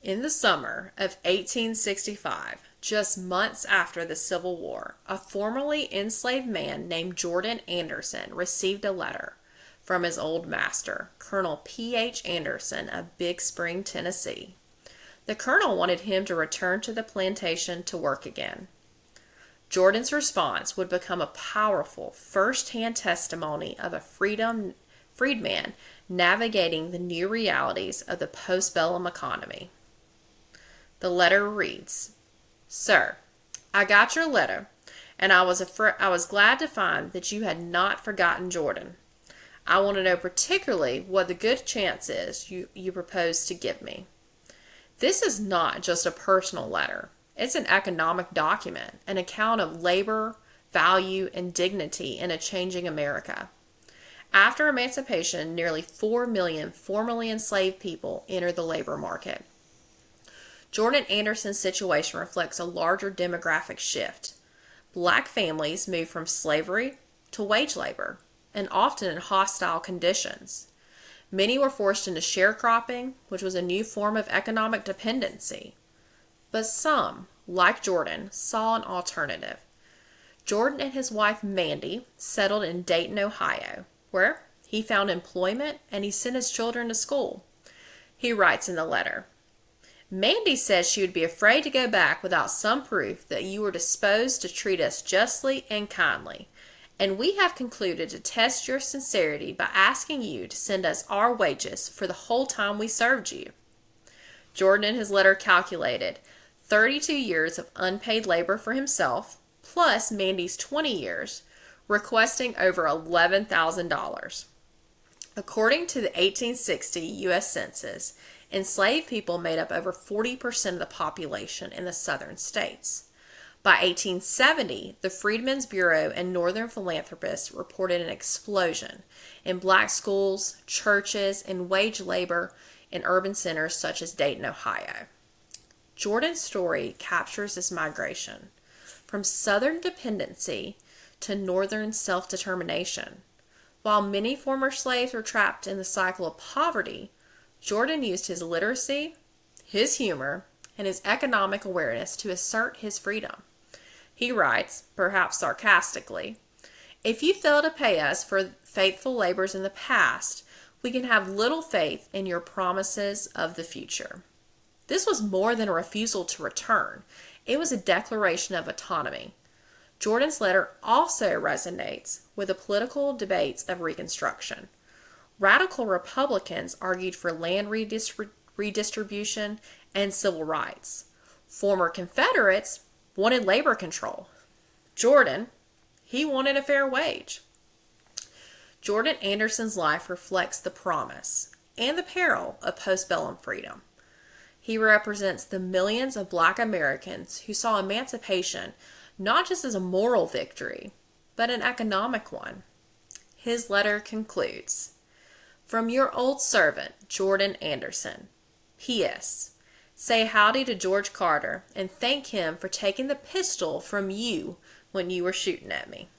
In the summer of 1865, just months after the Civil War, a formerly enslaved man named Jourdon Anderson received a letter from his old master, Colonel P.H. Anderson of Big Spring, Tennessee. The colonel wanted him to return to the plantation to work again. Jourdon's response would become a powerful first-hand testimony of a freedman navigating the new realities of the postbellum economy. The letter reads, "Sir, I got your letter, and I was glad to find that you had not forgotten Jourdon. I want to know particularly what the good chance is you propose to give me. This is not just a personal letter. It's an economic document, an account of labor, value, and dignity in a changing America. After emancipation, nearly 4 million formerly enslaved people entered the labor market. Jourdon Anderson's situation reflects a larger demographic shift. Black families moved from slavery to wage labor, and often in hostile conditions. Many were forced into sharecropping, which was a new form of economic dependency. But some, like Jourdon, saw an alternative. Jourdon and his wife Mandy settled in Dayton, Ohio, where he found employment and he sent his children to school. He writes in the letter, "Mandy says she would be afraid to go back without some proof that you were disposed to treat us justly and kindly, and we have concluded to test your sincerity by asking you to send us our wages for the whole time we served you." Jourdon in his letter calculated 32 years of unpaid labor for himself, plus Mandy's 20 years, requesting over $11,000. According to the 1860 U.S. Census, enslaved people made up over 40% of the population in the southern states. By 1870, the Freedmen's Bureau and Northern philanthropists reported an explosion in black schools, churches, and wage labor in urban centers such as Dayton, Ohio. Jourdon's story captures this migration from southern dependency to northern self-determination. While many former slaves were trapped in the cycle of poverty, Jourdon used his literacy, his humor, and his economic awareness to assert his freedom. He writes, perhaps sarcastically, "If you fail to pay us for faithful labors in the past, we can have little faith in your promises of the future." This was more than a refusal to return. It was a declaration of autonomy. Jourdon's letter also resonates with the political debates of Reconstruction. Radical Republicans argued for land redistribution and civil rights. Former Confederates wanted labor control. Jourdon, he wanted a fair wage. Jourdon Anderson's life reflects the promise and the peril of postbellum freedom. He represents the millions of Black Americans who saw emancipation not just as a moral victory, but an economic one. His letter concludes, "From your old servant, Jourdon Anderson. P.S. Say howdy to George Carter and thank him for taking the pistol from you when you were shooting at me."